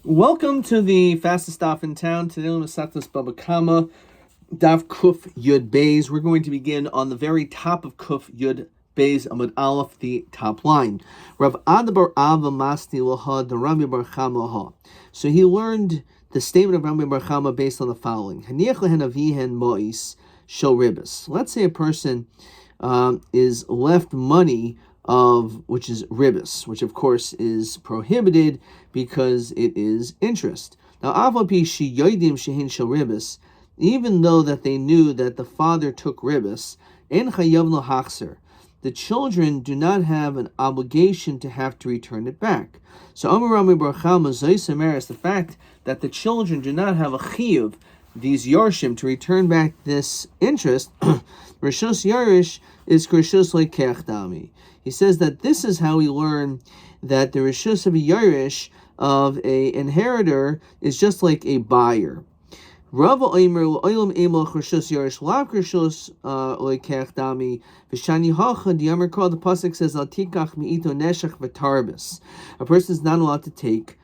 Welcome to the fastest stop in town. Today, Masachtas Bava Kama, Daf Kuf Yud Beis. We're going to begin on the very top of Kuf Yud Beis Amud Aleph, the top line. Rav Adabar Ava Masti Laha the Rabbi Bar Chama Laha. So he learned the statement of Rabbi Bar Chama based on the following: Haniach lehen avihen mois shel ribis. Let's say a person is left money of which is ribis, which of course is prohibited because it is interest. Now, avapi shi yodim shehin shel ribis, even though that they knew that the father took ribis, en chayav lo hachzer, the children do not have an obligation to have to return it back. So Amar Rami Bar Chama Zaysameres, the fact that the children do not have a chiyuv, these yarshim, to return back this interest, Rishus Yarish is Rishus Lekech Dami. He says that this is how we learn that the Rishus of a Yarish, of a inheritor, is just like a buyer. Rava Omer Oilam Emel Rishus Yarish Lav Rishus Lekech Dami V'Shani Hacha Diamer Kol. The pasuk says Al Tikach Miito Neshach V'Tarbis. A person is not allowed to take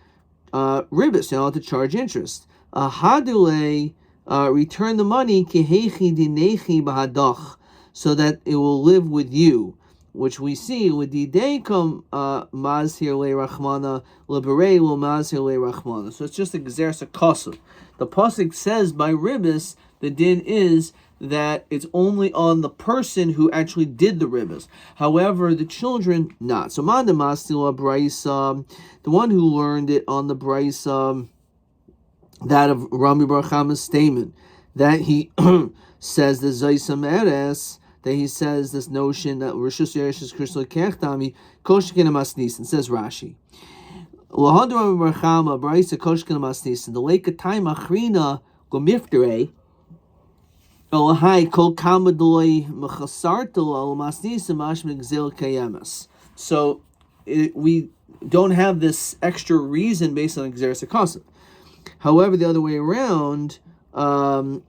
ribis, you're not allowed to charge interest. Hadule, return the money kihechi dinechi bahadach, so that it will live with you, which we see with the day come mazhir le rachmana liberei will mazhir le rachmana. So it's just a gzeres akasuf. The pasuk says by ribis the din is that it's only on the person who actually did the ribis. However, the children not. So manda mastila brisa, the one who learned it on the brisa, that of Rami Bar Chama's statement, that he says the Zaysam Eres, that he says this notion that Rishus Yeresh is Krishna Kechtami, Koshkin Masnis, and says Rashi. Lahad Rami Bar Chama, Braisa Koshkin Masnis, and the Lake of Time Achrina Gomiftere, Elahai Kol Kamadoi Machasartala Masnis and Mashmig Zil Kayamas. So we don't have this extra reason based on Xeris Akasa. However, the other way around, the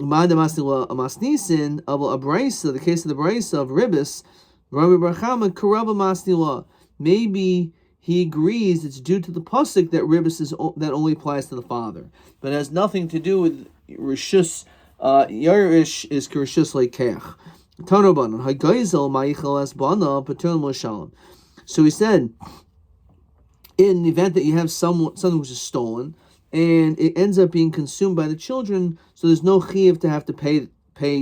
case of the Braisa of Ribis, Rabbi Bar Chama Karava Masnila. Maybe he agrees it's due to the pasuk that Ribis is that only applies to the father, but it has nothing to do with Rishus. Yarish is Rishus Lekech. Tanoban Hagaizel Maichel as Bana Patun Moshalim. So he said, in the event that you have something which is stolen, and it ends up being consumed by the children, so there's no chiyuv to have to pay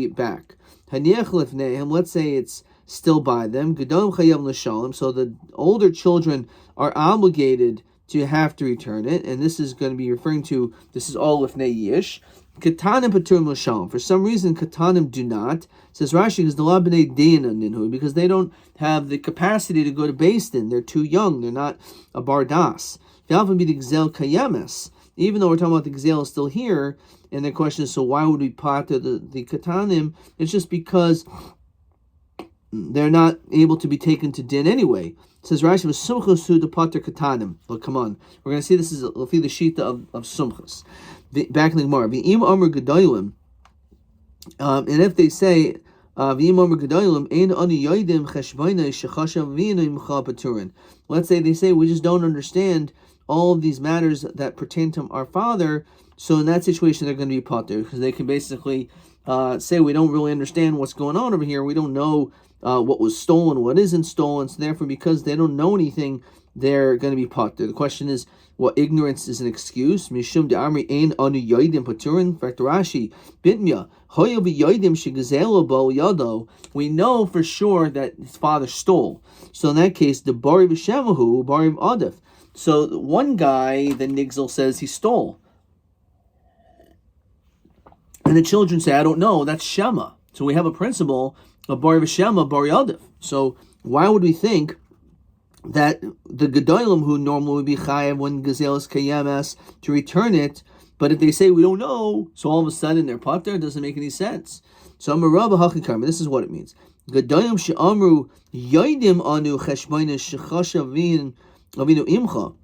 back. Let's say it's still by them. So the older children are obligated to have to return it, and this is going to be referring to, this is all lifnei yish. Katanim patur l'shalom. For some reason, katanim do not. Says Rashi, because the labnei dina ninhu, because they don't have the capacity to go to Beis Din. They're too young. They're not a bardas. Even though we're talking about the gzel is still here, and the question is, so why would we pater the katanim? It's just because they're not able to be taken to din anyway. It says Rashi was sumchus to pater katanim. Look, come on, we're going to see this is the shita of sumchus. Back in the Gemara, v'im amr gedolim, and if they say v'im amr gedolim ein ani yodim cheshbonai shechashav v'inu imcha paturin. Let's say they say we just don't understand all of these matters that pertain to our father, so in that situation they're going to be pater, because they can basically say we don't really understand what's going on over here, we don't know what was stolen, what isn't stolen, so therefore because they don't know anything, they're going to be pater. The question is, what ignorance is an excuse? Mishum de'amri ein anu yodim paturin. In fact, Rashi, bitmya, hoyo v'yodim shegazelo bo yado, we know for sure that his father stole. So in that case, the bari v'shemahu, bari v'adif. So one guy, the Nigzel says he stole. And the children say, I don't know, that's Shema. So we have a principle of Bari V'Shema, Bari Adif. So why would we think that the Gedolim, who normally would be Chayav when Gazelle is Kayemes, to return it, but if they say we don't know, so all of a sudden they're pater, it doesn't make any sense. So Amarabba Hachikarma, this is what it means. Gedolim she'amru yoidim anu cheshbonis shechashavin avinu imcha.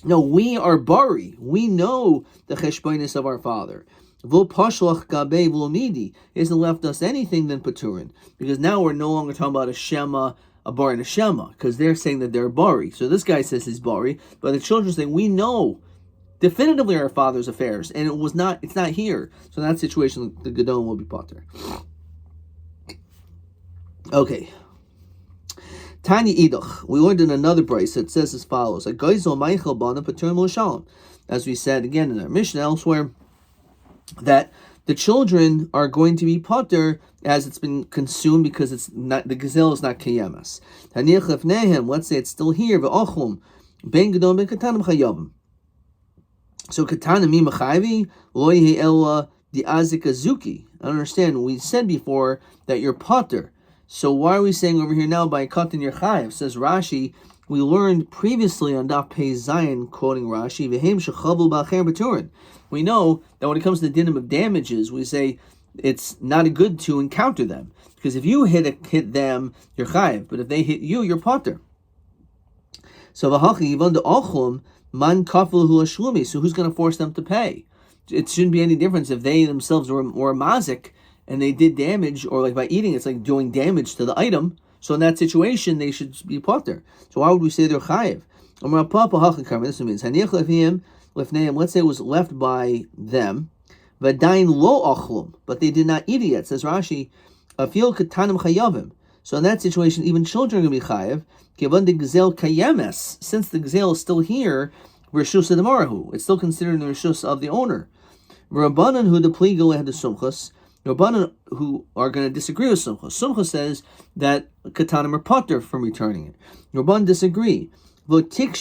No, we are bari. We know the cheshbonis of our father. V'lo pashlach gabe v'lo midi. He hasn't left us anything than paturin, because now we're no longer talking about a shema, a bar and a shema, because they're saying that they're bari. So this guy says he's bari, but the children say we know definitively our father's affairs, and it's not here. So in that situation, the Gedon will be potter. Okay. Tanya Idach. We learned in another brace that says as follows: as we said again in our Mishnah elsewhere, that the children are going to be potter as it's been consumed because it's not, the gazelle is not kayemas. Let's say it's still here. Ben Gedon ben Katanim chayavim. So Katanim mi machayvi lo yehi ela di azik azuki. I don't understand. We said before that you're potter. So why are we saying over here now by katan your chayiv? Says Rashi. We learned previously on Daf Pei Zayin, quoting Rashi, V'hem shechavu ba'acher b'turin. We know that when it comes to the dinim of damages, we say it's not good to encounter them, because if you hit them, you're chayiv, but if they hit you, you're potter. So v'hachi yivon de'ochum man kafel hu hashlumi. So who's going to force them to pay? It shouldn't be any difference if they themselves were mazik and they did damage, or like by eating, it's like doing damage to the item. So in that situation, they should be potter. So why would we say they're chayiv? This means let's say it was left by them, but they did not eat it yet. Says Rashi, afil katanim chayavim. So in that situation, even children are going to be chayiv. Given the gazelle kayemes, since the gazelle is still here, reshus adamarahu, it's still considered the reshus of the owner. Rabbanan who the pligal had the sumchus. Rabbanan who are going to disagree with Sumcha. Sumcha says that katanim are potter from returning it. Rabbanan disagree. Let's go back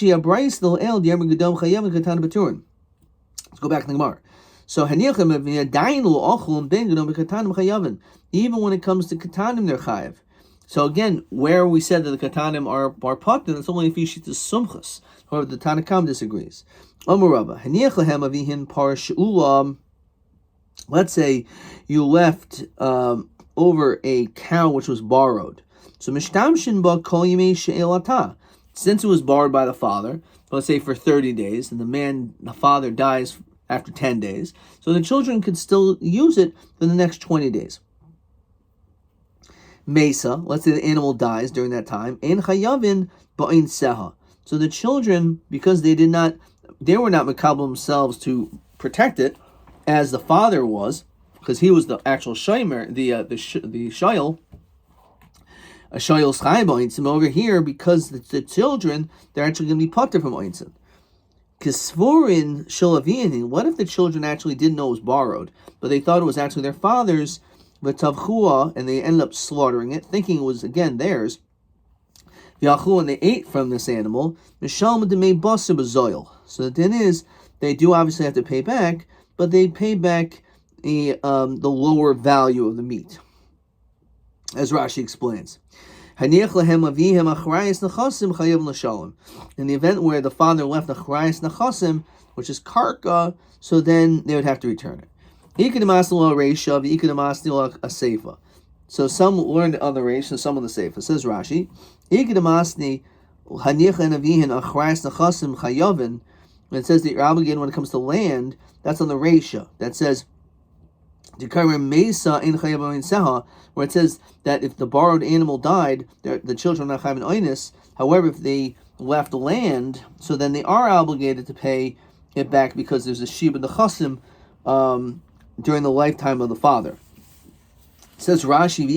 to the Gemara. So even when it comes to katanim, they're chayiv. So again, where we said that the katanim are potter, that's only if you sheet the sumchas. However, the Tanakam disagrees. Let's say you left over a cow which was borrowed. So mishtamshin ba kol yimei she'elata. Since it was borrowed by the father, let's say for 30 days, and the father dies after 10 days, so the children could still use it for the next 20 days. Mesa, let's say the animal dies during that time, ein chayavin ba'in seha. So the children, because they were not makabel themselves to protect it, as the father was, because he was the actual shomer, the shayel, a shayel's chayv oinsim. Over here, because the children, they're actually going to be potter from oinsim. Kisvorin shalavianin. What if the children actually didn't know it was borrowed, but they thought it was actually their father's, v'tavchua, and they ended up slaughtering it, thinking it was again theirs. V'yachu, and they ate from this animal. Mishalma demei basim b'zoil. So the thing is, they do obviously have to pay back, but they pay back the lower value of the meat, as Rashi explains. In the event where the father left achrayis nachasim, which is karka, so then they would have to return it. So some learned on the reish and some on the seifa. Says Rashi, when it says that you're obligated when it comes to land, that's on the Reisha. That says, where it says that if the borrowed animal died, the children are not chayav in oinus. However, if they left land, so then they are obligated to pay it back because there's a shib in the chasim during the lifetime of the father. It says Rashi,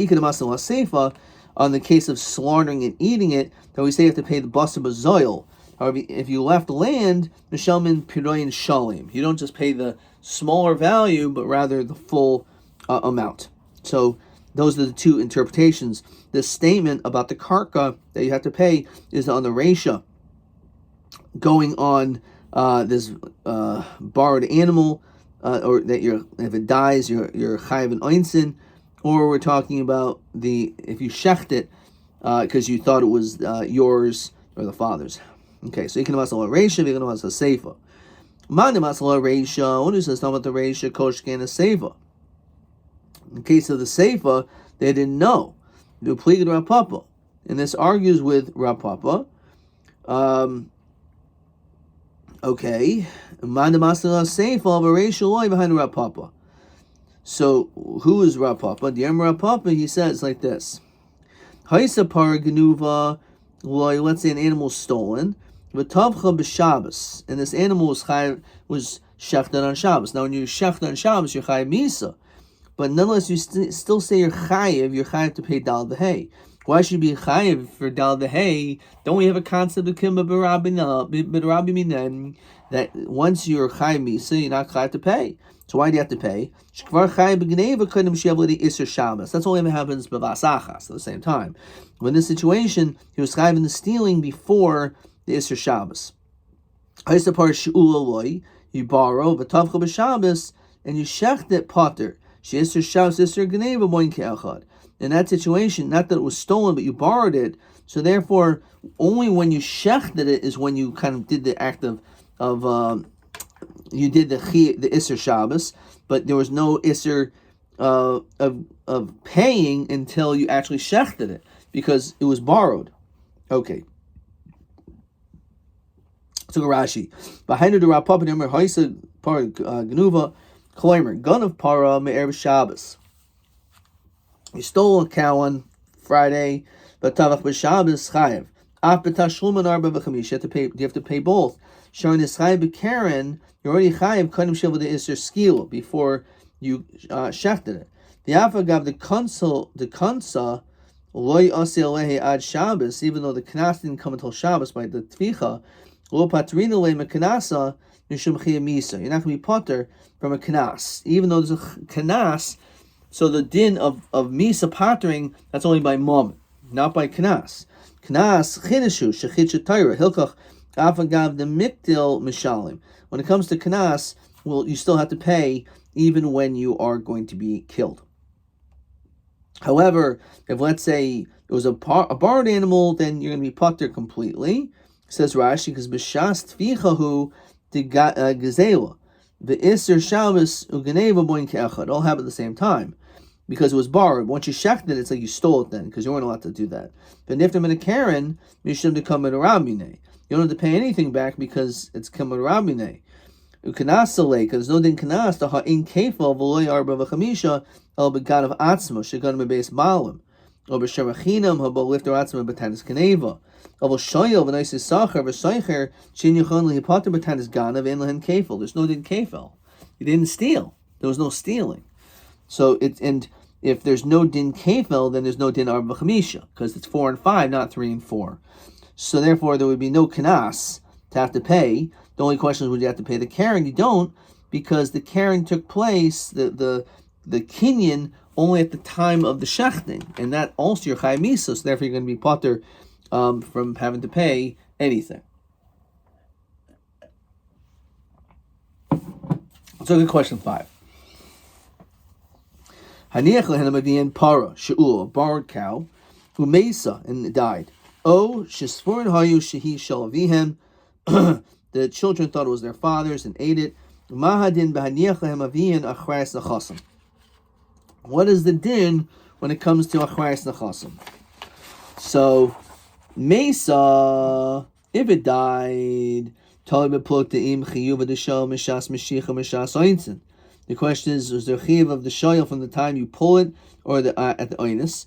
on the case of slaughtering and eating it, that we say you have to pay the basar b'zoil. However, if you left land, Mishalmin Piroyin Shalim, you don't just pay the smaller value, but rather the full amount. So those are the two interpretations. The statement about the karka that you have to pay is on the Reisha, going on this borrowed animal, or that if it dies, you're chayav in oinsin, or we're talking about if you shecht it because you thought it was yours or the father's. Okay, so you can masala reisha, you can masala seifa. Mani masala reisha. What is this about the reisha? Koshken a seifa. In the case of the seifa, they didn't know. They pleaded Rav Papa, and this argues with Rav Papa. Okay, Mani masala seifa of a reisha loy behind Rav Papa. So who is Rav Papa? The Rav Papa, he says like this: Haisa par genuva loy. Let's say an animal stolen. v'tavcha b'Shabbos, and this animal was shechted on Shabbos. Now, when you shechted on Shabbos, you're chayiv misa, but nonetheless, you still say you're chayiv to pay dal v'hei. Why should you be chayiv for dal v'hei? Don't we have a concept of kimba b'Rabbi minen that once you're chayiv misa, you're not chayiv to pay? So why do you have to pay? That's only if it happens b'vasachas at the same time. When in this situation, he was chayiv in the stealing before the Isser Shabbos. You borrow v'tavcha b'Shabbos and you shecht it potter. She Isser Shabbos Isser Gneva moin ke'achad. In that situation, not that it was stolen, but you borrowed it. So therefore, only when you shechted it is when you kind of did the act of you did the Isser Shabbos, but there was no Isser of paying until you actually shechted it, because it was borrowed. Okay. So Rashi, behind the Rapapa Nemer Haisa Par Gnuva Kloimer Gun of Para Me'er Shabbos. You stole a cow on Friday, but Tavach b'Shabbos Chayev. Af b'Tashluman Arba v'Chamish. You have to pay both. Sharon is Chayev b'Karen. You're already Chayev Kadim Shel the Isser Skil before you shechted it. The Afa gav the Kansa Loi Asi Alehi Ad Shabbos, even though the Knas didn't come until Shabbos by the Tvicha. Lo Patrina Le Mekanasa Mishum Chiyah Misa. You're not going to be potter from a Knas, even though there's a Knas. So the din of Misa pottering, that's only by mom, not by Knas. Knas Chidishu Shechit Shetayra Hilkach Afagav the Mikdil Mishalim. When it comes to Knas, well, you still have to pay even when you are going to be killed. However, if let's say it was a borrowed animal, then you're going to be potter completely. Says Rashi, because b'shas tvichahu de gezela, the Isser Shabbos ugeneva boin ke'achad, all happen at the same time, because it was borrowed. Once you shechted it, it's like you stole it then, because you weren't allowed to do that. But if they're in a Karen, mishum to come in a Rabbi. You don't have to pay anything back because it's come in a Rabbi. Ukanasale, because there's no din kanas to ha'in kefal v'loy arba v'chamisha el begad of atzma shegan mebeis malim. Over Sherachinam, Habo lifter Atzma Batanis Kaneva. Over Shoyel, Venice Sacher, Versaicher, Shin Yuchon, Lipater Batanis Gana, Vanlahan Kefel. There's no din Kefel. You didn't steal. There was no stealing. So and if there's no din Kefel, then there's no din Arba Chamisha, because it's 4 and 5, not 3 and 4. So therefore, there would be no Kanas to have to pay. The only question is, would you have to pay the Karen? You don't, because the Karen took place, the Kinyan, only at the time of the shechting, and that also your chayav misa, so therefore you're going to be potter from having to pay anything. So good question 5. Haniach lehem avian para she'ul, a borrowed cow, who mesa and died. O shesforin hayu shehi shel avihem, the children thought it was their father's and ate it. Mahadin behaniach lehem avian achras nachasim. What is the din when it comes to achras nachasim? So, mesa, if it died, the question is there chiyuv of the shayil from the time you pull it or at the oinus?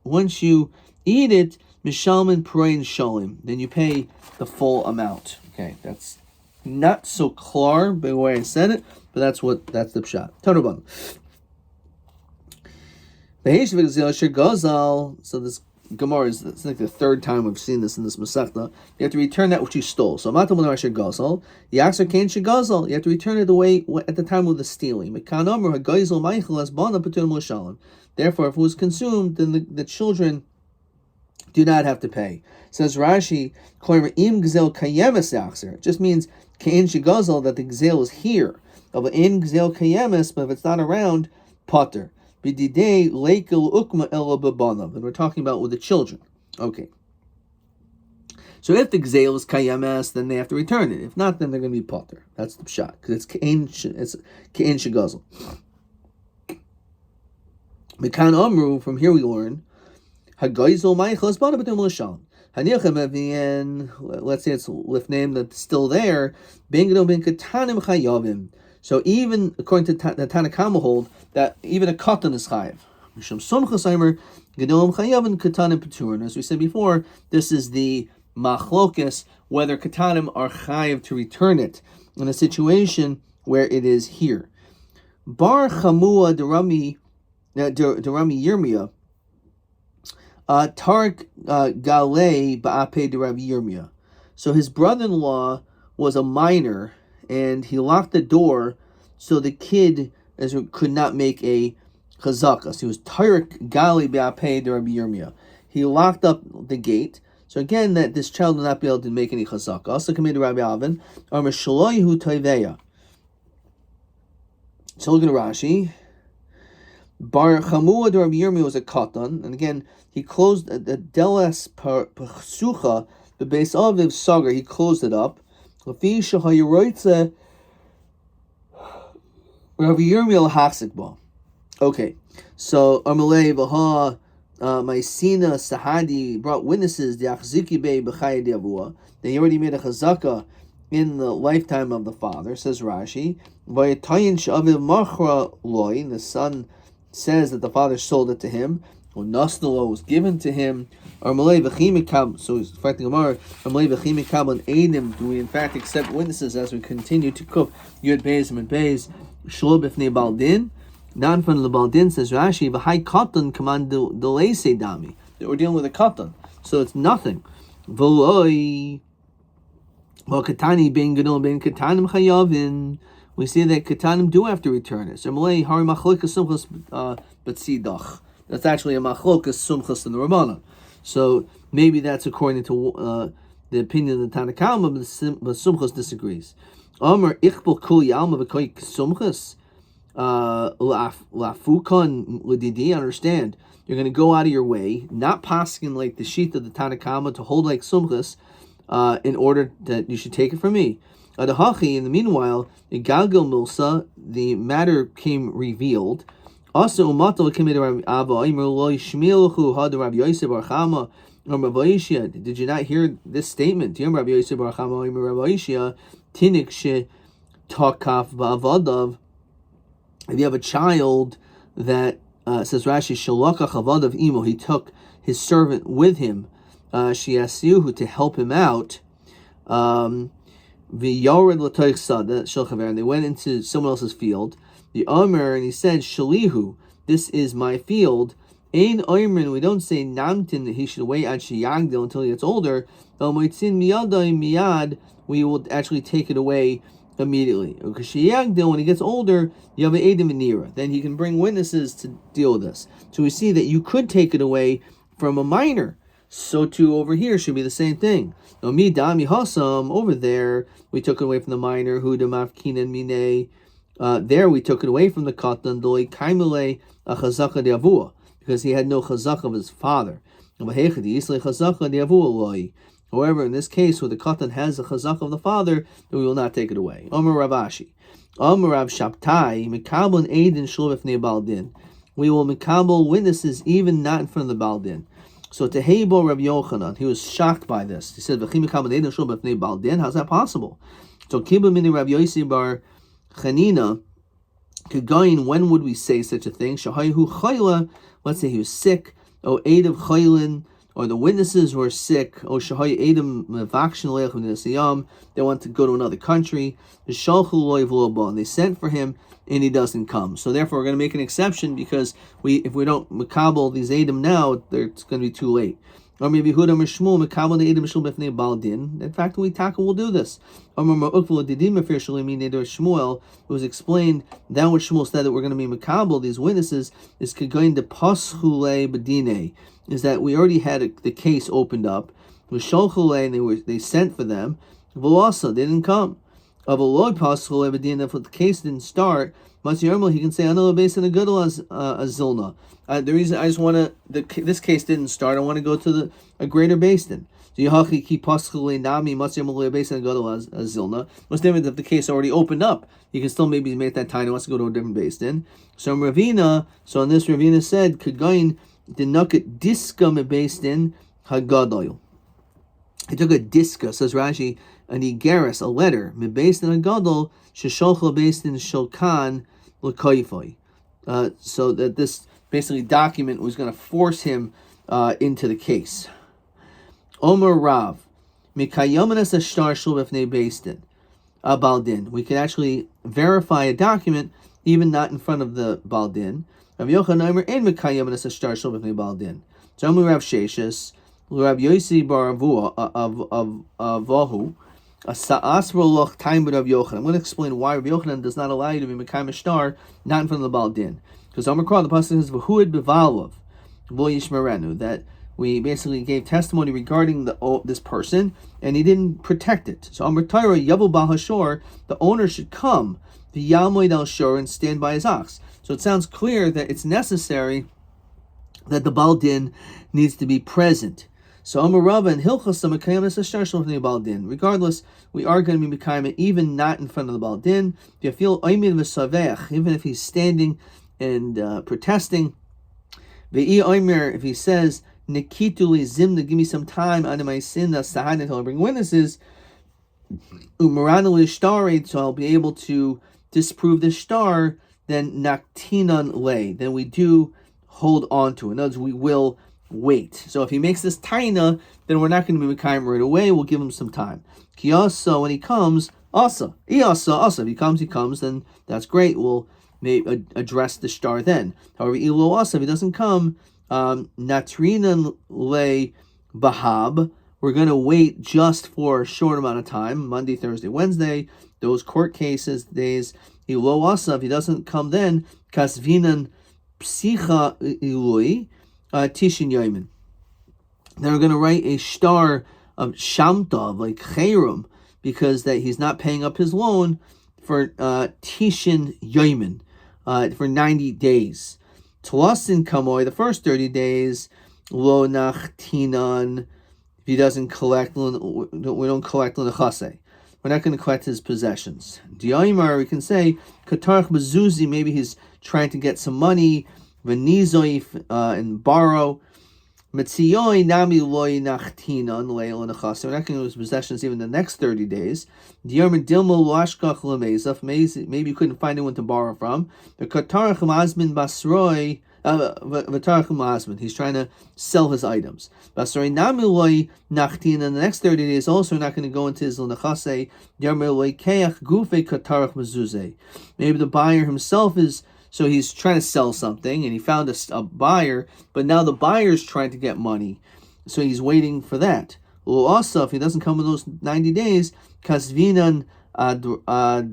Once you eat it, mishalmin prain shalim, then you pay the full amount. Okay, that's not so clear by the way I said it, but that's the pshat. Tanurban. So this Gemara is, it's like the third time we've seen this in this Masechta. You have to return that which you stole. So Matam Shir Gazal, Yakser Kain Shir Gazal. You have to return it away at the time of the stealing. Therefore, if it was consumed, then the children do not have to pay. Says Rashi, it just means Kain Shir Gazal, that the gzel is here. But if it's not around, potter. And we're talking about with the children. Okay. So if the gzeil is kayames, then they have to return it. If not, then they're going to be potter. That's the pshat, because it's kein shegazel. Mekan amru, from here we learn, hagayzel ma'ich bana b'tum l'sham. Haniachem avian, let's say it's with name that's still there, bengado ben katanim chayavim. So even according to the Tanakama hold that even a katan is chayiv. As we said before, this is the machlokes whether katanim are chayiv to return it in a situation where it is here. Bar chamua derami Yirmiyah Tark Galei Ba'ape de Rabbi Yirmiyah. So his brother-in-law was a minor, and he locked the door so the kid could not make a chazaka. So he was Tark Galei Ba'ape de Rabbi Yirmiyah. He locked up the gate. So again, that this child will not be able to make any chazaka. Also committed Rabbi Avin, Amar Shaloihu Toiveya. So look at Rashi. Bar Chamua de Rabbi Yirmiyah was a katan, and again he closed the delas psucha the base of sagar. He closed it up. Lafi shahayiroitze Rabbi Yirmiyah lahachzikba. Okay, so Amalei Baha Maisina Sahadi brought witnesses the achziki bei b'chaya de'avua. They already made a chazaka in the lifetime of the father. Says Rashi, vayitayin she'aviv machra loy. The son says that the father sold it to him. When Nasnalo was given to him, so he's fighting Gemara. Do we in fact accept witnesses as we continue to cook Yud Beis and Beis Shlo b'fnei Baldin? Not in front of the Baldin, says Rashi. V'hai katan command delay dami. That we're dealing with a katan, so it's nothing. V'loi v'katani ben gadol ben katanim chayavin. We see that katanim do have to return it. So Malay hari machlokas sumchas b'tzidach. That's actually a machlokas sumchas in the Rabbana. So maybe that's according to the opinion of the Tanakhama, but sumchas disagrees. Amar ichbel kol yalma v'koy sumchas lafukan l'didi. Understand? You're going to go out of your way, not passing like the sheet of the Tanakhama to hold like sumchas, in order that you should take it from me. Adahachi, in the meanwhile, in Galgal Milsa, the matter came revealed. Also, Umato committed Rabbi Abba, Rabbi Yosef Barchama, did you not hear this statement? Rabbi Yosef Barchama, Rabbi Yosef, Tinik she takaf ba'avadav. If you have a child that says Rashi, Shalaka chavadav imo, he took his servant with him, Shiasiuhu, to help him out. V'yared l'toich sad, and they went into someone else's field. The Omer, and he said, Shalihu, this is my field. Ein Omer, we don't say Namtin, that he should wait at Shiyagdil until he gets older. Moitzin miyadai miyad, we will actually take it away immediately. Because Shiyagdil, when he gets older, you have an Edim Nira. Then he can bring witnesses to deal with this. So we see that you could take it away from a minor. So too over here should be the same thing. Mi dami hasam, over there we took it away from the minor. Hu demafkinan mine. There we took it away from the katan doi kaimule a chazaka de'avua, because he had no chazaka of his father. However, in this case, where the katan has a chazaka of the father, then we will not take it away. Amar Ravashi, Amar Rav Shabtai, mikabel eidin shlo b'fnei baldin. We will mikabel witnesses even not in front of the baldin. So Tehebo Rabbi Yochanan, he was shocked by this. He said, how's that possible? So Kiba mini Rabbi Yossi bar Chanina, Kagain, when would we say such a thing? Shahayu Chayla, let's say he was sick, or Edav Chaylin, or the witnesses were sick, or Shahayu Edam Mavakshin Leich Nesiyam, they want to go to another country, and they sent for him, and he doesn't come. So therefore we're going to make an exception, because if we don't makabel these Edom now, it's going to be too late. Or maybe Hudam or Shmuel makabel the Edom Shmuel b'fnei Baldin. In fact, we will do this. Or Shmuel, it was explained that what Shmuel said that we're going to be makabel these witnesses is going to paschule bedine, is that we already had the case opened up. With sholchule, and they sent for them. Velasa, they didn't come. Of a loy paschule bedine, if the case didn't start, he can say another base in a good as Zilna. The reason I just want to, this case didn't start, I want to go to a greater base then. So Yahachi ki paschule nami matziyamaloy base in a good as Zilna. What's the difference if the case already opened up? You can still maybe make that time. He wants to go to a different base then. So Ravina, on this Ravina said, Kagain the nukat diska me based in Hagadoil. He took a diska, says Rashi, an igeris, a letter, me based in Hagadol, shesholcha based in Shulkan l'koifoi. So that this basically document was going to force him into the case. Omer Rav, Mikayomenes ashtar shul b'fnei beis din. Baldin. We can actually verify a document even not in front of the Baldin. Rav Yochanan Omer ein mekayemenes ashtar shul b'fnei Baldin. Zomu Rav Sheshes, Rav Yosi bar Avohu, Asro loch time Rav Yochanan. I'm going to explain why Rav Yochanan does not allow you to be mekayem ashtar not in front of the Baldin. Because Omer the pasuk says v'huid b'valov vo yishmerenu, that we basically gave testimony regarding this person, and he didn't protect it. So Amr Torah Yavu Bal Hashor, the owner should come the Yalmoid Al Shor and stand by his ox. So it sounds clear that it's necessary that the Baldin needs to be present. So Amr Rava and Hilchos Mekayim Ashtar Shel Baldin. Regardless, we are going to be Mekayim even not in front of the Baldin. If you feel Oimid V'Savech, even if he's standing and protesting, Ve'i Oimer, if he says Nikituli Zimna, give me some time, Anamaisinna Sahad, until I bring witnesses, Umaranali Shtarit, so I'll be able to disprove the star, then Naktinan lay, then we do hold on to it. In other words, we will wait. So if he makes this taina, then we're not going to be Mekayim right away, we'll give him some time. Kiyasa, when he comes, Asa. Iyasa, If he comes, then that's great, we'll address the star then. However, Ilo Asa, if he doesn't come, Natrinan le Bahab, we're going to wait just for a short amount of time, Monday, Thursday, Wednesday, those court cases, days. Ilo Asa, if he doesn't come then, Kasvinan Psicha Ilui, Tishin Yomin. Then we're going to write a star of Shamta, like Chayrum, because that he's not paying up his loan for Tishin Yomin, for 90 days. Tlasin Kamoy, the first 30 days, Lo Nachtinan, if he doesn't collect, we don't collect L'nechase. We're not going to collect his possessions. Diaymar, we can say, Katarch Bazuzi, maybe he's trying to get some money, Venizoif, and borrow. Metziyoi Nami Loi Nachtinan, Leil L'nechase. We're not going to lose possessions even the next 30 days. Diaymar Dilmo Lashkach Lemezaf, maybe you couldn't find anyone to borrow from. The Katarch Mazmin Basroi, he's trying to sell his items. Basroi Namiloi Nachtin, in the next 30 days also not going to go into his L'nechase. Maybe the buyer himself is, so he's trying to sell something and he found a buyer, but now the buyer's trying to get money, so he's waiting for that. Also, if he doesn't come in those 90 days, Kasvinan Adrachta,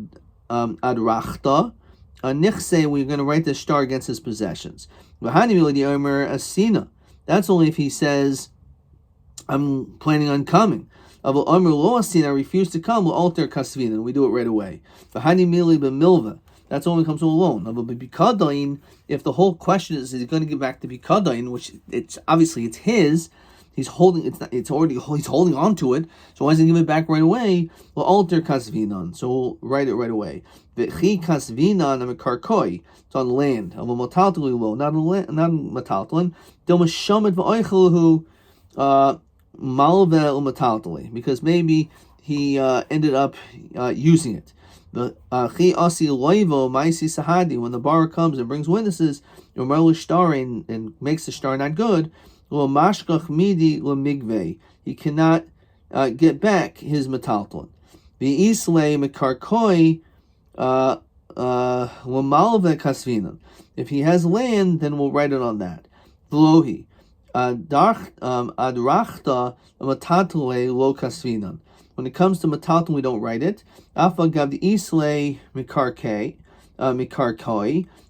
Nichse, we're going to write the star against his possessions. That's only if he says, I'm planning on coming. I refuse to come, we'll alter Kasvina, and we do it right away. That's only when it comes to a loan. If the whole question is he going to give back to Bikadain, which it's obviously it's his, he's holding he's holding on to it, so why doesn't he give it back right away? We'll alter kasvinan, so we'll write it right away. V'chi kasvinan amikarkoi, it's on land. Not metaltalin. Dilmashamet v'oicheluhu malve umetaltali, because maybe he ended up using it. The chi asi loivo maisi sahadi, when the bar comes and brings witnesses, and makes the star not good. He cannot get back his metaltalin. If he has land, then we'll write it on that. V'lohi adrachta metatale lo kasvinan. When it comes to metaltalin, we don't write it. Afa gav the isle mikarkoi,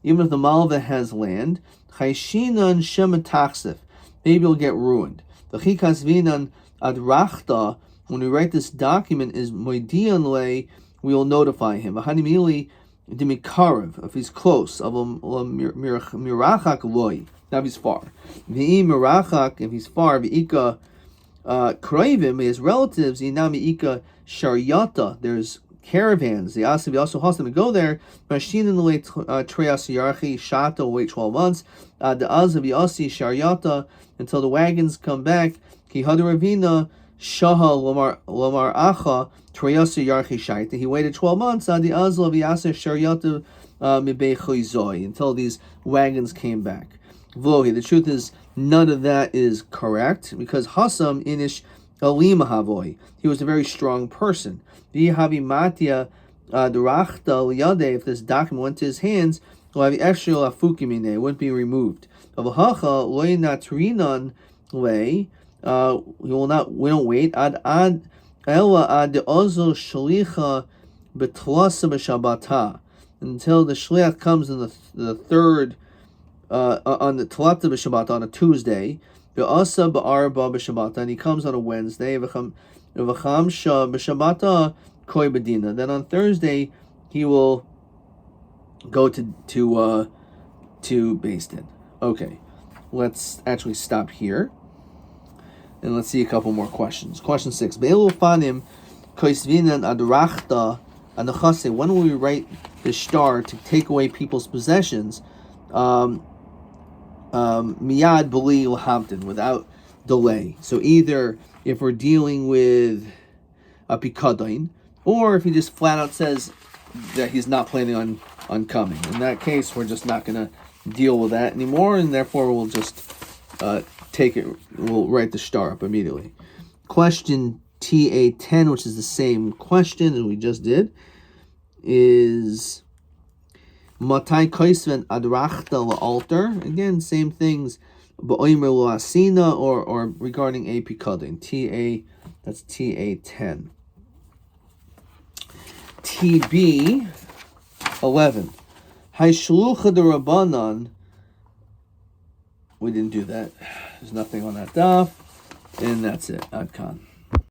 even if the malva has land, chayshinan shemetachsif, maybe it'll get ruined. The chikas vinan adrachta, when we write this document, is moidian le, we will notify him. V'hanimili dimikarev, if he's close, of mirachak loy, now if he's far. V'i mirachak, if he's far, v'ika kroivim, his relatives, inami ika sharyata, there's caravans, the Asavi also has them to go there. Mashin in the late Treyasiyarchi Shata will wait 12 months. The Azavi Asi Sharyata until the wagons come back. Ki Hadaravina Shaha Lamar Acha Treyasiyarchi Shaita. He waited 12 months. The Azavi Asa Sharyata Mibechizoi until these wagons came back. Vlohi, the truth is none of that is correct, because Hasam Inish Alima Havoi. He was a very strong person. Vihavi Matia Durachta Liade, if this document went to his hands, it wouldn't be removed. We don't wait. Ad Ella ad ozo shalicha betlasa b'shabbata, until the shliach comes in the third on the tlata b'shabbata, on a Tuesday. Be'asa ba'arba b'shabbata, and he comes on a Wednesday. V'cham sha b'shabbata koi bedina. Then on Thursday he will go to Beis Din. Okay, let's actually stop here. And let's see a couple more questions. Question 6. When will we write the star to take away people's possessions? Miyad b'li l'hamtin, without delay. So either if we're dealing with a pikadon, or if he just flat out says that he's not planning on coming. In that case, we're just not going to deal with that anymore, and therefore we'll just we'll write the star up immediately. Question TA10, which is the same question as we just did, is Matai Kaisven Adrachta La'altar. Again, same things, Ba'oimer La'asina, or regarding a Pikadin. That's TA10. TB11. Haishlucha de Rabbanan. We didn't do that. There's nothing on that daf. And that's it. Adkan.